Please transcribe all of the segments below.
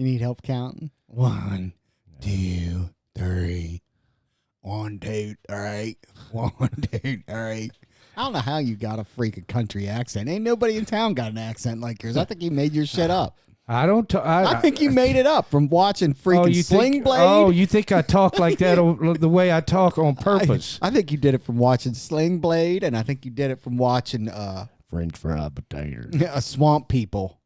need help counting? 1, 2, 3. 1, 2, 3. 1, 2, 3. I don't know how you got a freaking country accent. Ain't nobody in town got an accent like yours. I think you made your shit up. I think you made it up from watching freaking Sling Blade. Oh, you think I talk like that the way I talk on purpose? I think you did it from watching Sling Blade, and I think you did it from watching French fried potatoes. Swamp People.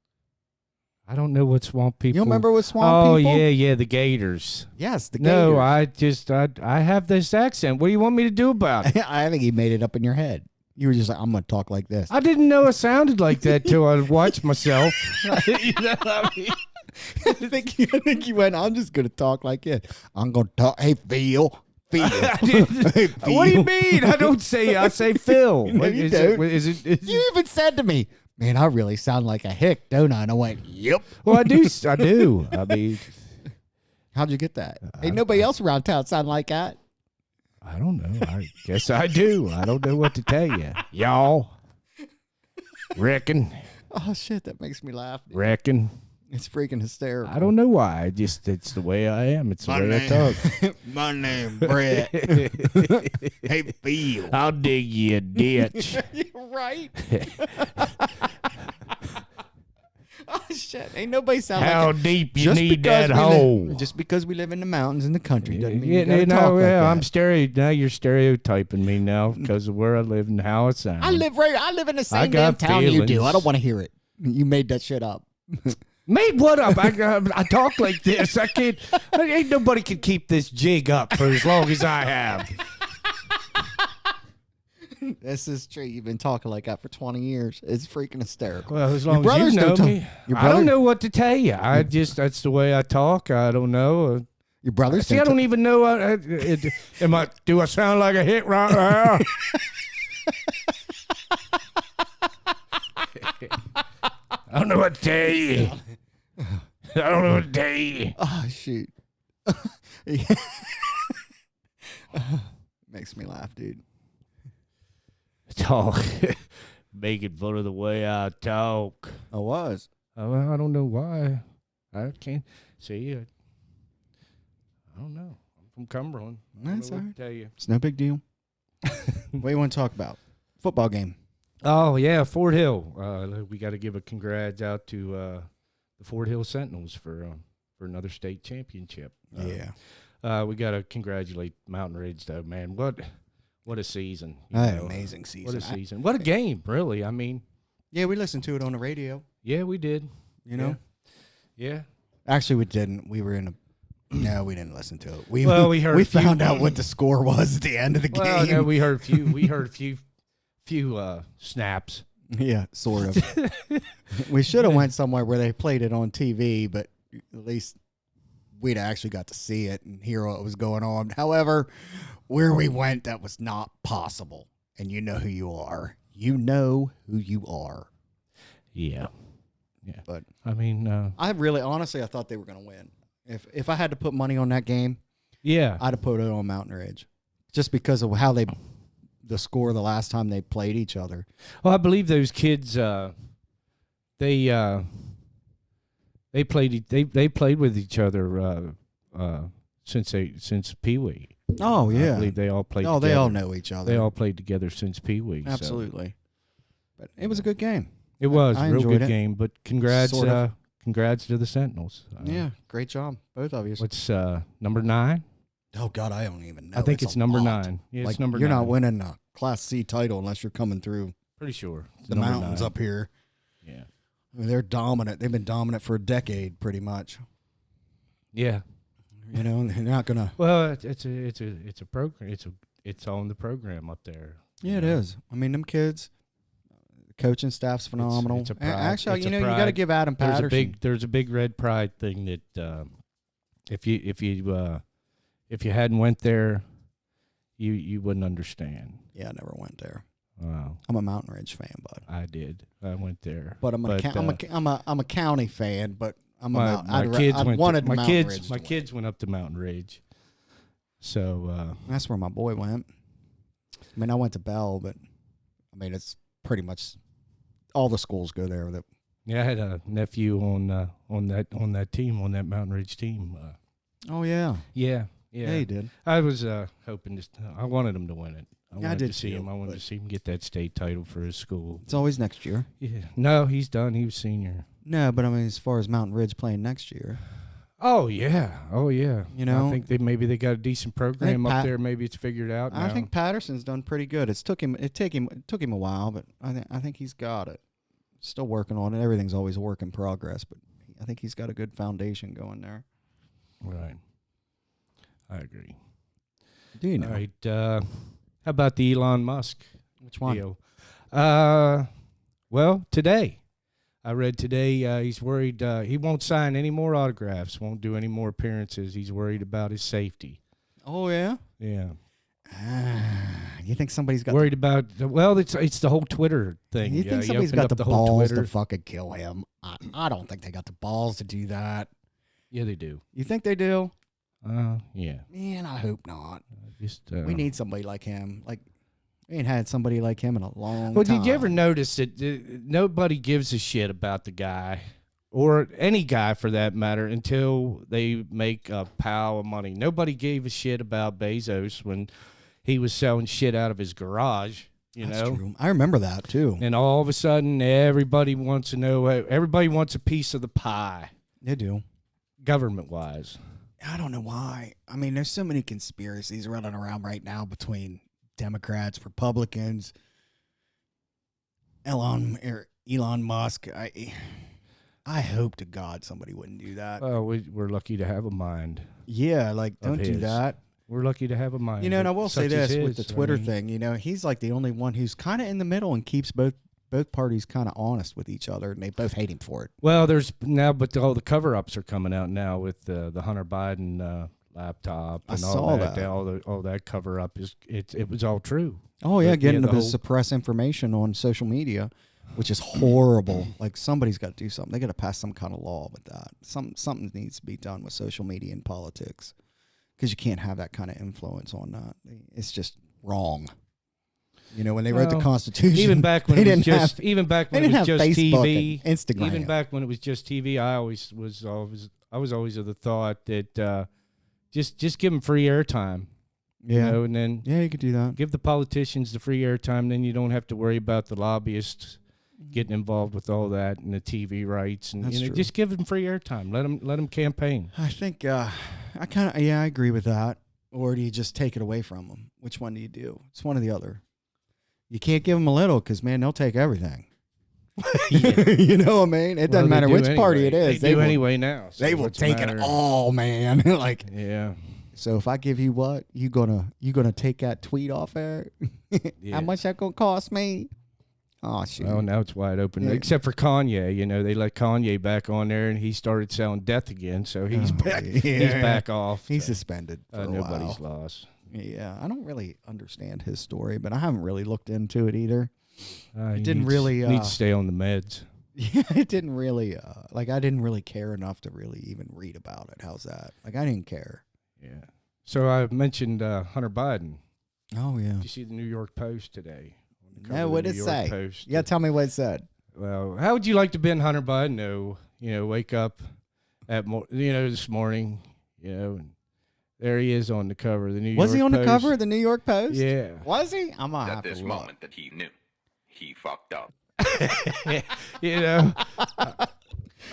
I don't know what Swamp People. You remember what Swamp People? Oh, yeah, the Gators. Yes, the No, Gators. I have this accent. What do you want me to do about it? I think you made it up in your head. You were just like, I'm going to talk like this. I didn't know it sounded like that till I watched myself. You know what I mean? I think you went, I'm just going to talk like this. I'm going to talk, hey, Phil. Hey, Phil. What do you mean? I say Phil. No, you don't. Is it? You even said to me, man, I really sound like a hick, don't I? And I went, yep. Well, I do. I mean, how'd you get that? Ain't nobody else around town sound like that. I don't know. I guess I do. I don't know what to tell you. Y'all. Reckon. Oh, shit, that makes me laugh. Reckon. It's freaking hysterical. I don't know why. It's the way I am. It's the way I talk. My name, Brett. Hey, Phil. I'll dig you a ditch. You're right. Oh, shit. Ain't nobody sound How like deep you need that hole? Just because we live in the mountains in the country doesn't mean Yeah, you gotta talk like that. Now you're stereotyping me now because of where I live and how it sounds. I live in the same got damn town you do. feelings. I don't want to hear it. You made that shit up. Made what up? I talk like this. I can't. Ain't nobody can keep this jig up for as long as I have. This is true. You've been talking like that for 20 years. It's freaking hysterical. Well, as long as you know me, I don't know what to tell you. That's the way I talk. I don't know. Your brothers? See, I don't even know. Do I sound like a hit right now? I don't know what to tell you. I don't know what to tell you. Oh, shoot. Makes me laugh, dude. Talk. Making fun of the way I talk. I was. I don't know why. I can't see it. I don't know. I'm from Cumberland. That's all what right. to tell you. It's no big deal. What do you want to talk about? Football game. Oh, yeah, Fort Hill. We got to give a congrats out to the Fort Hill Sentinels for another state championship. We got to congratulate Mountain Ridge, though, man. What a season. An amazing season. What a season. What a game, really. I mean. Yeah, we listened to it on the radio. Yeah, we did. You know? Yeah. Actually, we didn't. We were in a... No, we didn't listen to it. We heard. We found out what the score was at the end of the game. Well, no, we heard a few snaps. Yeah, sort of. We should have went somewhere where they played it on TV, but at least we'd actually got to see it and hear what was going on. However, where we went, that was not possible. And you know who you are. You know who you are. Yeah. Yeah. But I mean, I really, honestly, I thought they were going to win. If I had to put money on that game, yeah, I'd have put it on Mountain Ridge, just because of how the score the last time they played each other. Well, I believe those kids, they played with each other since Pee Wee. Oh yeah, I believe they all played. Oh, together. they all know each other. They all played together since Pee Wee. Absolutely, but it was a good game. It was I a real enjoyed good it. game. But congrats, Sort of. congrats to the Sentinels. Yeah, great job, both of you. What's number 9? Oh God, I don't even know. I think it's number lot. 9. Yeah, like, it's number you're 9. not winning a Class C title unless you're coming through Pretty sure it's the number mountains 9. up here. Yeah, I mean, they're dominant. They've been dominant for a decade, pretty much. yeah. You know, and they're not gonna. Well, it's a program. It's on the program up there. Yeah, it is. I mean, them kids, the coaching staff's phenomenal. It's a pride. Actually, It's you a know, you got to pride. give Adam Patterson. There's a big red pride thing that if you hadn't went there, you wouldn't understand. Yeah, I never went there. Wow. I'm a Mountain Ridge fan, bud. I did. I went there. But I'm a county fan. But I'm a my kids I went. wanted My Mountain kids. Ridge My to kids went up to Mountain Ridge. So that's where my boy went. I mean, I went to Bell, but I mean, it's pretty much all the schools go there that Yeah, I had a nephew on that team, on that Mountain Ridge team. Oh yeah. Yeah. Yeah, he did. I was hoping I wanted him to win it. I wanted did to see too, him. I wanted to see him get that state title for his school. It's always next year. Yeah. No, he's done. He was senior. No, but I mean, as far as Mountain Ridge playing next year. Oh yeah. You know, I think they got a decent program up there. Maybe it's figured out now. I think Patterson's done pretty good. It took him a while, but I think he's got it. Still working on it. Everything's always a work in progress, but I think he's got a good foundation going there. Right. I agree. Do you know? All right. How about the Elon Musk? Which one? Deal? Well, today. I read today he's worried he won't sign any more autographs, won't do any more appearances. He's worried about his safety. Oh, yeah? Yeah. You think somebody's got worried about well, it's the whole Twitter thing. You think somebody's got the balls to fucking kill him? I don't think they got the balls to do that. Yeah, they do. You think they do? Yeah. Man, I hope not. We need somebody like him. Like, we ain't had somebody like him in a long time. Well, did you ever notice that nobody gives a shit about the guy, or any guy for that matter, until they make a pile of money? Nobody gave a shit about Bezos when he was selling shit out of his garage. That's true. I remember that too. And all of a sudden, everybody wants to know. Everybody wants a piece of the pie. They do, government-wise. I don't know why. I mean, there's so many conspiracies running around right now between Democrats, Republicans, Elon Musk. I hope to God somebody wouldn't do that. Well, we're lucky to have a mind. Yeah, like don't do that. We're lucky to have a mind. You know, and I will say this with the Twitter thing. You know, he's like the only one who's kind of in the middle and keeps both parties kind of honest with each other, and they both hate him for it. Well, there's now, but all the cover-ups are coming out now with the Hunter Biden laptop and all that cover-up it was all true. Oh yeah, getting to suppress information on social media, which is horrible. Like somebody's got to do something. They got to pass some kind of law with that. Something needs to be done with social media and politics, because you can't have that kind of influence on that. It's just wrong. You know, when they wrote the Constitution, even back when it was just Facebook TV, and Instagram. Even back when it was just TV, I was always of the thought that just give them free airtime. Yeah, you know, and then you could do that. Give the politicians the free airtime, then you don't have to worry about the lobbyists getting involved with all that and the TV rights, and just give them free airtime. Let them campaign. I think I agree with that. Or do you just take it away from them? Which one do you do? It's one or the other. You can't give them a little, because man, they'll take everything. You know what I mean? It doesn't matter which party it is. They do anyway now. So they will take it all, man. Like, yeah. So if I give you what, you gonna take that tweet off there? Yeah. How much that gonna cost me? Oh shit. Well, now it's wide open, except for Kanye. You know, they let Kanye back on there, and he started selling death again. So he's back. Yeah. He's back off. He's suspended for a nobody's while. lost. Yeah, I don't really understand his story, but I haven't really looked into it either. It didn't needs to stay on the meds. Yeah, it didn't really I didn't really care enough to really even read about it. How's that? Like, I didn't care. Yeah. So I mentioned Hunter Biden. Oh yeah. Did you see the New York Post today? No, what did it say? Post. Yeah, tell me what it said. Well, how would you like to be Hunter Biden? No, wake up this morning, and there he is on the cover of the New York Post. Was he on the cover of the New York Post? Yeah. Was he? I'm gonna have at this to moment that he knew he fucked up. I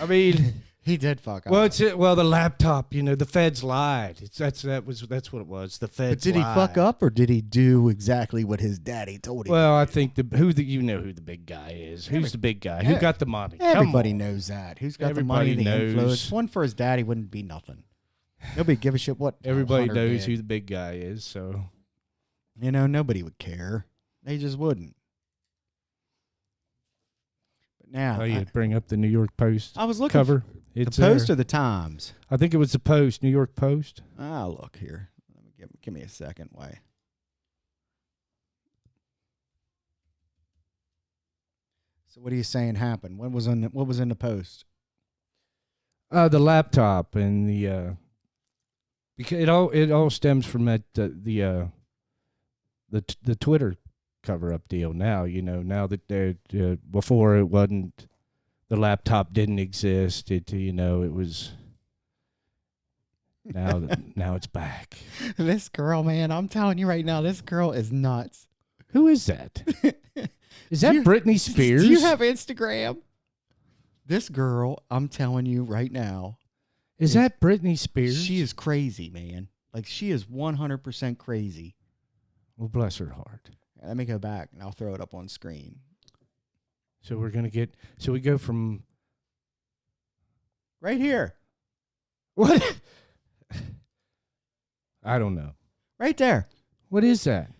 mean, he did fuck up. Well, the laptop. The feds lied. That's what it was. The feds. But did he fuck up, or did he do exactly what his daddy told him? Well, I think who the big guy is. Who's the big guy? Who got the money? Everybody knows that. Who's got the money? The influence. One for his daddy wouldn't be nothing. Nobody give a shit what. Everybody knows who the big guy is. So, nobody would care. They just wouldn't. But now, you bring up the New York Post. I was looking cover. The Post or the Times? I think it was the Post, New York Post. I'll look here. Give me a second. Why? So what are you saying happened? What was in the Post? The laptop and the because it all stems from that the Twitter cover up deal. Now now that they're before it wasn't the laptop didn't exist. It was now it's back. This girl, man, I'm telling you right now, this girl is nuts. Who is that? Is that Brittney Spears? Do you have Instagram? This girl, I'm telling you right now. Is that Brittney Spears? She is crazy, man. Like, she is 100% crazy. Well, bless her heart. Let me go back, and I'll throw it up on screen. So we're going to get... So we go from... Right here. What? I don't know. Right there. What is that?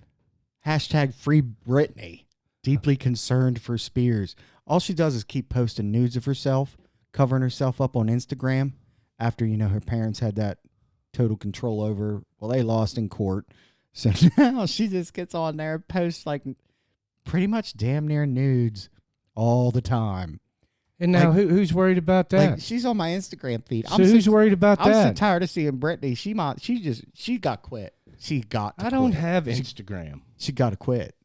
Hashtag free Brittney. Deeply concerned for Spears. All she does is keep posting nudes of herself, covering herself up on Instagram after, her parents had that total control over. Well, they lost in court. So now she just gets on there and posts like pretty much damn near nudes all the time. And now who's worried about that? Like, she's on my Instagram feed. So who's worried about that? I'm so tired of seeing Brittney. She got quit. She got to I don't quit. have Instagram. She got to quit.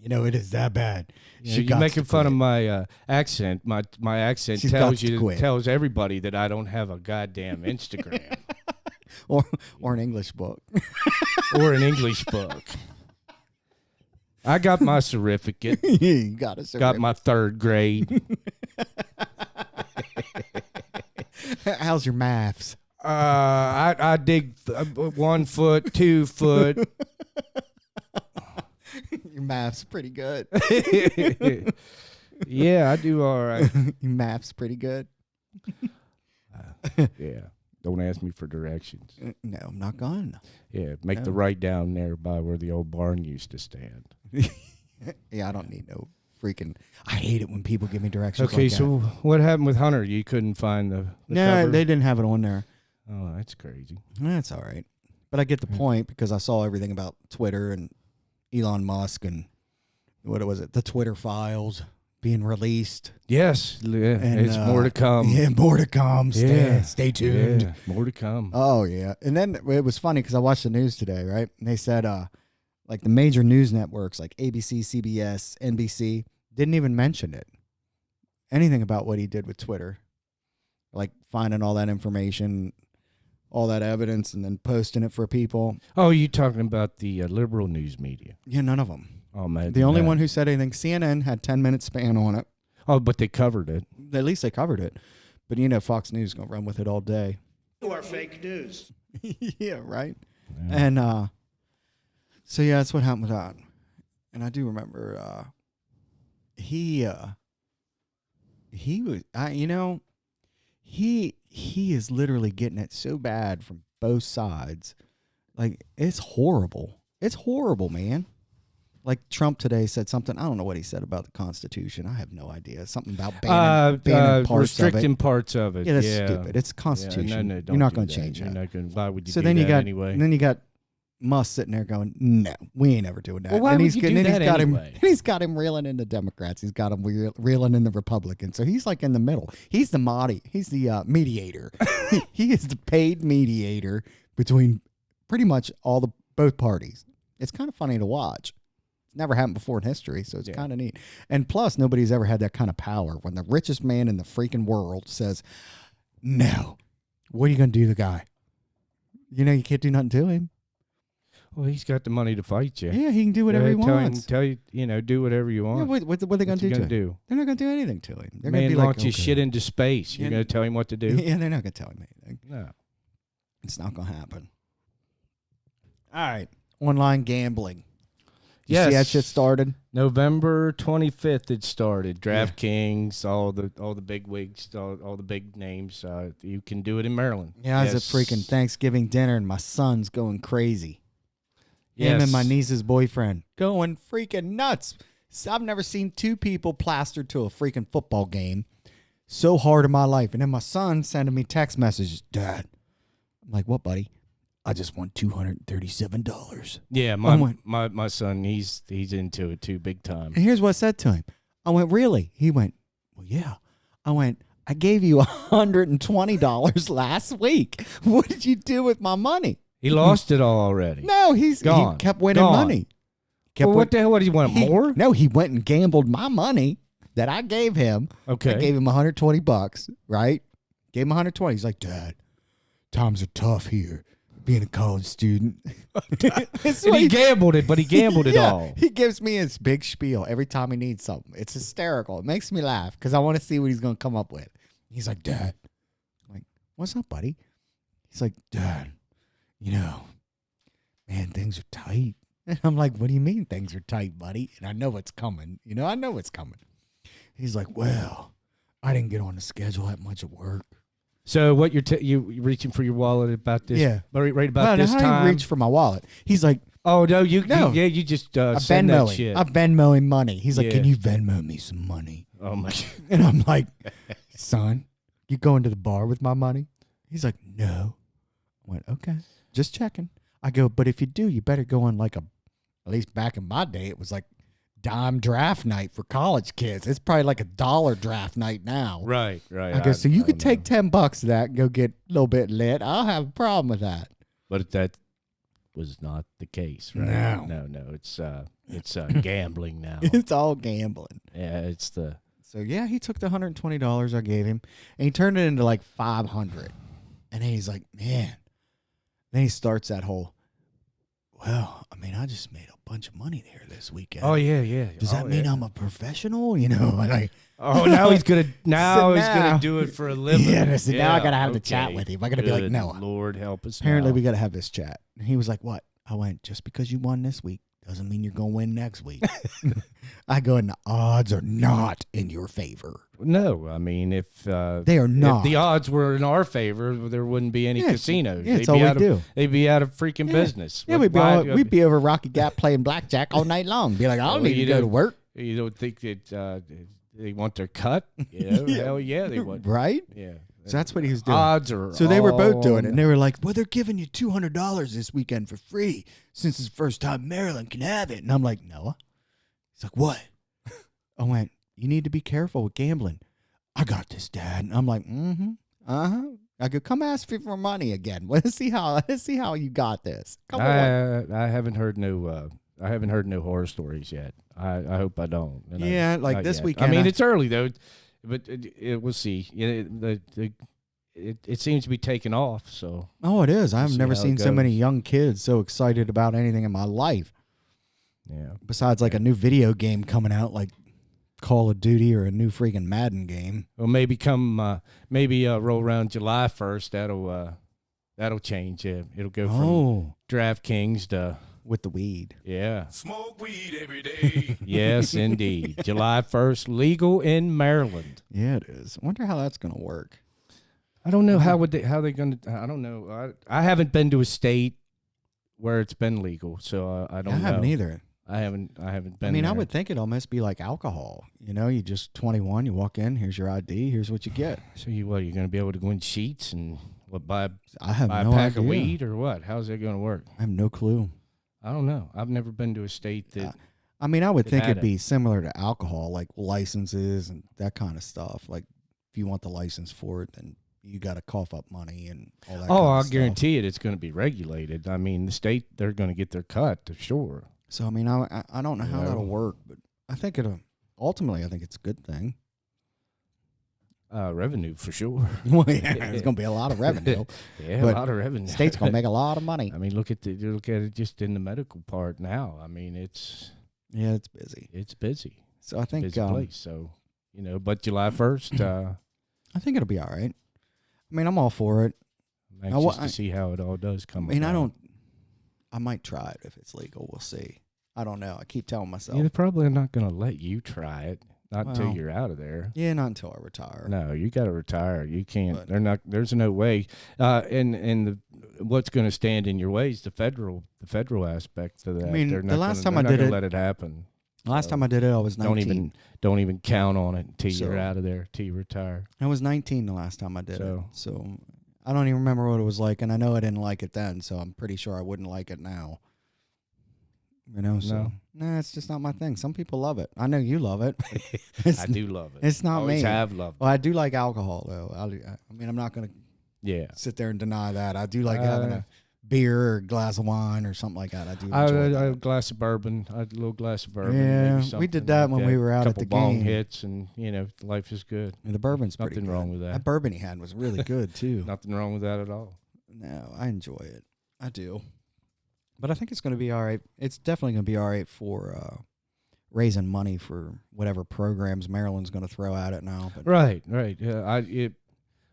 It is that bad. You're making fun of my accent. My accent tells everybody that I don't have a goddamn Instagram. or an English book. Or an English book. I got my certificate. You got a certificate. Got my 3rd grade. How's your maths? I dig 1 foot, 2 foot. Your math's pretty good. Yeah, I do all right. Your math's pretty good. Yeah. Don't ask me for directions. No, I'm not going. Yeah, make the right down there by where the old barn used to stand. Yeah, I don't need no freaking... I hate it when people give me directions Okay, like so what happened with Hunter? You couldn't find the No, cover? they didn't have it on there. Oh, that's crazy. That's all right. But I get the point because I saw everything about Twitter and Elon Musk and what was it? The Twitter files being released. Yes, And, it's more to come. Yeah, more to come. Yeah. Stay tuned. Yeah, more to come. Oh, yeah. And then it was funny because I watched the news today, right? And they said, like, the major news networks like ABC, CBS, NBC didn't even mention it. Anything about what he did with Twitter. Like, finding all that information, all that evidence, and then posting it for people. Oh, you talking about the liberal news media? Yeah, none of them. Oh, man. The only one who said anything, CNN had 10-minute span on it. Oh, but they covered it. At least they covered it. But, Fox News is going to run with it all day. You are fake news. Yeah, right? Yeah. And so, yeah, that's what happened with that. And I do remember he was, he is literally getting it so bad from both sides. Like, it's horrible. It's horrible, man. Like, Trump today said something. I don't know what he said about the Constitution. I have no idea. Something about banning parts restricting of it. parts of it. Yeah, that's stupid. It's Constitution. No, You're not going to change You're that. not gonna, why would you So do then that you got, anyway? and then you got Musk sitting there going, "No, we ain't ever doing that." Well, why and would he's you getting, do and that he's got anyway? him. He's got him reeling in the Democrats. He's got him reeling in the Republicans. So he's like in the middle. He's the He's the mediator. He is the paid mediator between pretty much both parties. It's kind of funny to watch. It's never happened before in history, so it's kind of neat. And plus, nobody's ever had that kind of power. When the richest man in the freaking world says, "No," what are you going to do to the guy? You can't do nothing to him. Well, he's got the money to fight you. Yeah, he can do whatever he wants. Tell you, do whatever you want. Yeah, what are they going to do to him? Do? They're not going to do anything to him. They're Man going to be like, launches shit into space. You're going to tell him what to do? Yeah, they're not going to tell him anything. No. It's not going to happen. All right. Online gambling. You Yes. see that shit started? November 25th it started. DraftKings, all the big wigs, all the big names. You can do it in Maryland. Yeah, I was at freaking Thanksgiving dinner, and my son's going crazy. Him and my niece's boyfriend going freaking nuts. I've never seen two people plastered to a freaking football game so hard in my life. And then my son sending me text messages, "Dad." I'm like, "What, buddy?" "I just won $237. Yeah, my son, he's into it too, big time. And here's what I said to him. I went, "Really?" He went, "Well, yeah." I went, "I gave you $120 last week. What did you do with my money?" He lost it all already. No, he kept winning money. Well, what the hell? What do you want more? No, he went and gambled my money. that I gave him. Okay. I gave him $120, right? Gave him 120. He's like, Dad, times are tough here, being a college student. And he gambled it, but he gambled it all. He gives me his big spiel every time he needs something. It's hysterical. It makes me laugh because I want to see what he's going to come up with. He's like, Dad. I'm like, what's up, buddy? He's like, Dad, man, things are tight. And I'm like, what do you mean things are tight, buddy? And I know what's coming. I know what's coming. He's like, well, I didn't get on the schedule that much at work. So what you reaching for your wallet about this? Yeah. Right about this I time. didn't reach for my wallet. He's like, oh, no, you just I'm send that Venmoing. shit. I'm Venmoing money. He's like, Yeah. can you Venmo me some money? Oh, my. And I'm like, son, you going to the bar with my money? He's like, no. I went, okay, just checking. I go, but if you do, you better go on like at least back in my day, it was like dime draft night for college kids. It's probably like $1 draft night now. Right. I go, so you could take $10 of that and go get a little bit lit. I don't have a problem with that. But that was not the case, right? No. It's gambling now. It's all gambling. Yeah, it's the. So yeah, he took the $120 I gave him and he turned it into like $500. And then he's like, man. Then he starts that whole, well, I mean, I just made a bunch of money there this weekend. Oh yeah. Does that mean I'm a professional? Like, oh, now he's gonna do it for a living. Yeah, so now I gotta have the chat with him. I gotta be like, Noah, Lord help us. apparently we gotta have this chat. And he was like, what? I went, just because you won this week doesn't mean you're gonna win next week. I go, and the odds are not in your favor. No, I mean if they are not. If the odds were in our favor, there wouldn't be any casinos. Yeah, it's all we do. They'd be out of freaking business. Yeah, we'd be over Rocky Gap playing blackjack all night long. Be like, I don't need to go to work. You don't think that they want their cut? Hell yeah, they would. Right? Yeah. So that's what he was doing. Odds are so they were both doing it, and they were like, well, they're giving you $200 this weekend for free since it's the first time Maryland can have it. And I'm like, Noah. He's like, what? I went, you need to be careful with gambling. I got this, Dad. And I'm like, I go, come ask me for money again. Let's see how you got this. Come on. I haven't heard no horror stories yet. I hope I don't. Yeah, like this yet. weekend. I mean, it's early though, but we'll see. It seems to be taking off. So. Oh, it is. I've never seen so goes. many young kids so excited about anything in my life. Yeah. Besides, like a new video game coming out, like Call of Duty or a new freaking Madden game. Well, maybe roll around July 1st. That'll change. It'll go from DraftKings to with the weed. Yeah. Smoke weed every day. Yes, indeed. July 1st, legal in Maryland. Yeah, it is. I wonder how that's going to work. I don't know how they're going to. I don't know. I haven't been to a state where it's been legal, so I don't know. I haven't either. I haven't been. I mean, there. I would think it almost be like alcohol. You just 21, you walk in, here's your ID, here's what you get. So you're going to be able to go in sheets and buy I have buy no a pack idea. of weed or what? How's that going to work? I have no clue. I don't know. I've never been to a state that. I mean, I would think had it'd be similar to alcohol, like licenses and that kind of stuff. Like if you want the license for it, then you got to cough up money and all that. I'll guarantee it's going to be regulated. I mean, the state, they're going to get their cut, for sure. So I mean, I don't know how that'll work, but I think ultimately I think it's a good thing. Revenue for sure. Well, yeah, there's going to be a lot of revenue. Yeah, But a lot of revenue. State's going to make a lot of money. I mean, look at it just in the medical part now. I mean, it's busy. It's busy. So I think busy place. So but July 1st, I think it'll be all right. I mean, I'm all for it. I'm anxious to see how it all does come. I mean, I might try it if it's legal. We'll see. I don't know. I keep telling myself. They're probably not going to let you try it. Not until you're out of there. Yeah, not until I retire. No, you got to retire. You can't. But, they're not. There's no way. What's going to stand in your way is the federal aspect of that. I mean, they're the last time I I did it, let it happen. Last time I did it, I was 19. Don't even count on it until you're out of there. Till you retire. I was 19 the last time I did it. So I don't even remember what it was like, and I know I didn't like it then. So I'm pretty sure I wouldn't like it now. So it's just not my thing. Some people love it. I know you love it. I do love it. It's not Always me. have loved it. Well, I do like alcohol though. I mean, I'm not gonna sit there and deny that. I do like having a beer or a glass of wine or something like that. I do enjoy I that. a glass of bourbon. I had a little glass of bourbon. Yeah, maybe we did something that like when we were out at Couple the bong game. hits, and life is good. And the bourbon's pretty Nothing good. wrong with that. That bourbon he had was really good too. Nothing wrong with that at all. No, I enjoy it. I do. But I think it's going to be all right. It's definitely going to be all right for raising money for whatever programs Maryland's going to throw at it now. But Right. Yeah,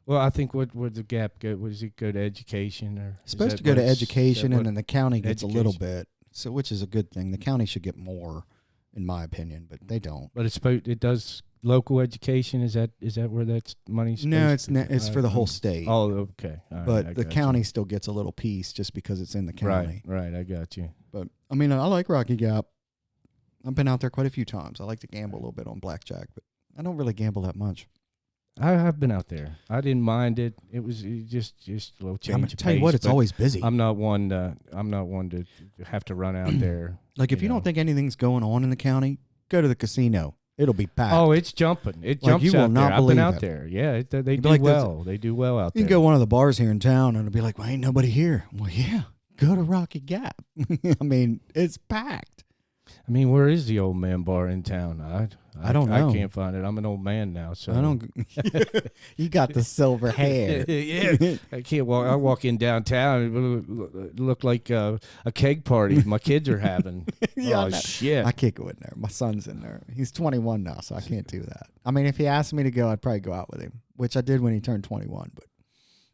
Well, I think what would the gap go? Was it go to education or it's supposed to go to education, and then the county gets a little bit, so which is a good thing. The county should get more, in my opinion, but they don't. But it does local education. Is that where that's money's? No, it's for the whole state. Oh, okay. All right, but I the got county you. still gets a little piece just because it's in the county. Right. I got you. But I mean, I like Rocky Gap. I've been out there quite a few times. I like to gamble a little bit on blackjack, but I don't really gamble that much. I have been out there. I didn't mind it. It was just a little change. I'm gonna of tell you pace, what, it's but always busy. I'm not one to have to run out there. Like if you don't think anything's going on in the county, go to the casino. It'll be packed. Oh, it's jumping. It Like, jumps you will out not there. I've been believe out it. there. Yeah, they You'd be do like, well. They do well out you there. can go to one of the bars here in town, and it'll be like, well, ain't nobody here. Well, yeah, go to Rocky Gap. I mean, it's packed. I mean, where is the old man bar in town? I don't know. I can't find it. I'm an old man now, so I don't. You got the silver hair. yeah, I can't walk. I walk in downtown. It look like a keg party my kids are having. Yeah, oh shit! I can't go in there. My son's in there. He's 21 now, so I can't do that. I mean, if he asked me to go, I'd probably go out with him, which I did when he turned 21. But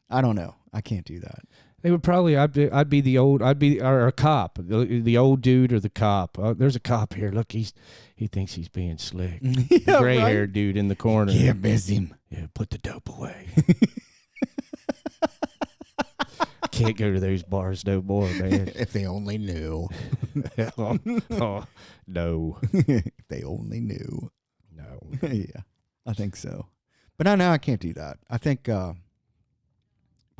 I don't know. I can't do that. They would probably. I'd be the old. Or a cop, the old dude or the cop. There's a cop here. Look, he thinks he's being slick. Yeah, Gray right? haired dude in the corner. Yeah, miss him. Yeah, put the dope away. Can't go to those bars no more, man. If they only knew. oh, no. If they only knew. No. Yeah, I think so. But I know I can't do that. I think, but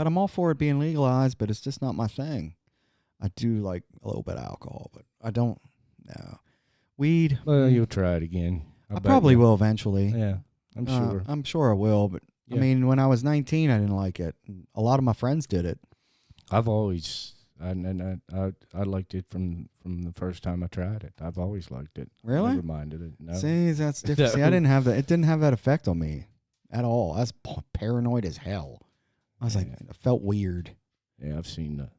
I'm all for it being legalized, but it's just not my thing. I do like a little bit of alcohol, but I don't, no. Weed. Well, you'll try it again. I probably will eventually. Yeah, I'm sure. I'm sure I will, but Yeah. I mean, when I was 19, I didn't like it. A lot of my friends did it. I've always, I liked it from the first time I tried it. I've always liked it. Really? Never minded it. No. See, that's different. See, I didn't have that. It didn't have that effect on me at all. I was paranoid as hell. I was like, Yeah. it felt weird. Yeah, I've seen the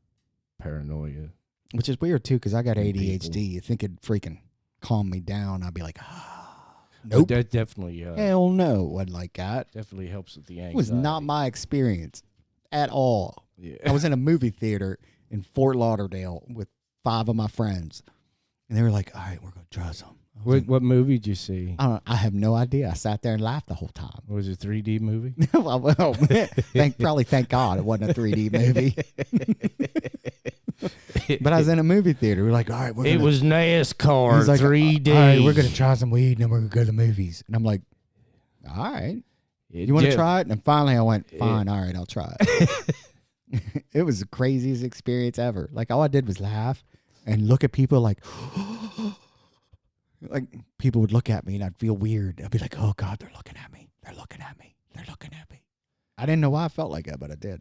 paranoia. Which is weird, too, because I got In ADHD. people. You think it'd freaking calm me down. I'd be like, But nope. that definitely, Hell no. Wasn't like that. definitely helps with the anxiety. It was not my experience at all. Yeah. I was in a movie theater in Fort Lauderdale with 5 of my friends. And they were like, all right, we're going to try some. I was like, What movie did you see? I don't know. I have no idea. I sat there and laughed the whole time. Was it a 3D movie? well, thank God it wasn't a 3D movie. But I was in a movie theater. We're like, all right, It was NASCAR He's like, 3D. All right, we're going to try some weed and then we're going to go to the movies. And I'm like, all right. You want to try it? And finally I went, fine, all right, I'll try it. It was the craziest experience ever. Like, all I did was laugh and look at people like people would look at me and I'd feel weird. I'd be like, oh, God, they're looking at me. They're looking at me. They're looking at me. I didn't know why I felt like that, but I did.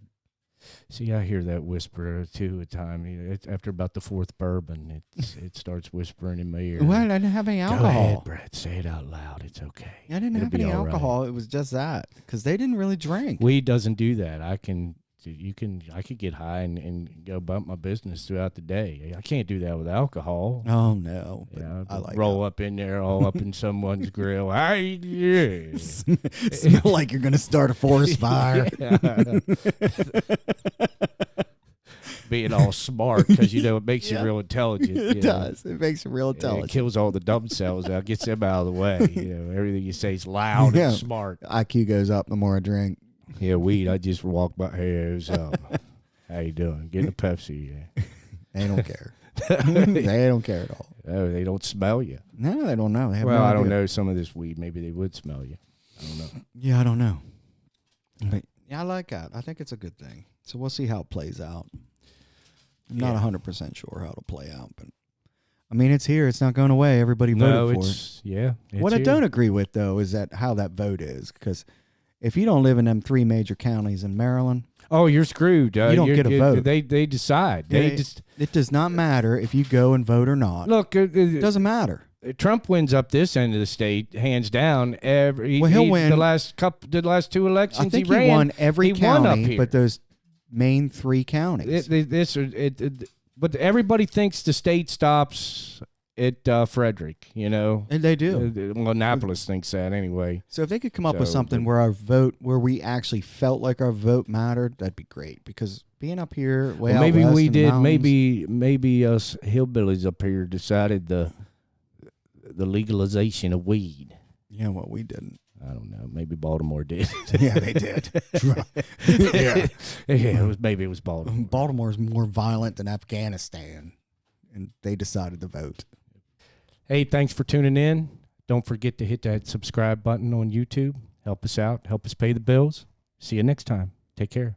See, I hear that whisper too at times. After about the 4th bourbon, it starts whispering in my ear. Well, I didn't have any Go alcohol. ahead, Brett. Say it out loud. It's okay. I didn't It'll have be any all right. alcohol. It was just that because they didn't really drink. Weed doesn't do that. I could get high and go about my business throughout the day. I can't do that with alcohol. Oh, no. But Yeah, I like roll up in there, all up in someone's grill. Hey, yeah. Smell like you're going to start a forest fire. Being all smart because it makes you real intelligent. It does. It makes you real It intelligent. kills all the dumb cells out, gets them out of the way. Everything you say is loud Yeah. and smart. IQ goes up the more I drink. Yeah, weed. I just walk by. Hey, what's up? How you doing? Getting a Pepsi. Yeah. They don't care. They don't care at all. Oh, they don't smell you. No, they don't know. They have Well, no I don't idea. know. Some of this weed, maybe they would smell you. I don't know. Yeah, I don't know. But yeah, I like that. I think it's a good thing. So we'll see how it plays out. I'm not 100% sure how it'll play out, but I mean, it's here. It's not going away. Everybody voted for it. Yeah. What I don't agree with, though, is that how that vote is, because if you don't live in them 3 major counties in Maryland, Oh, you're screwed. You don't get a vote. They decide. It does not matter if you go and vote or not. Look. It doesn't matter. Trump wins up this end of the state, hands down. He'll win the last 2 elections. I think he won every county, up here. but those main 3 counties. But everybody thinks the state stops at Frederick. You know, And they do. Well, Annapolis thinks that anyway. So if they could come up with something where we actually felt like our vote mattered, that'd be great. Because being up here, way out maybe west we in the did. mountains- Maybe us hillbillies up here decided the legalization of weed. Yeah, well, we didn't. I don't know. Maybe Baltimore did. Yeah, they did. Yeah, maybe it was Baltimore. Baltimore's more violent than Afghanistan, and they decided to vote. Hey, thanks for tuning in. Don't forget to hit that subscribe button on YouTube. Help us out. Help us pay the bills. See you next time. Take care.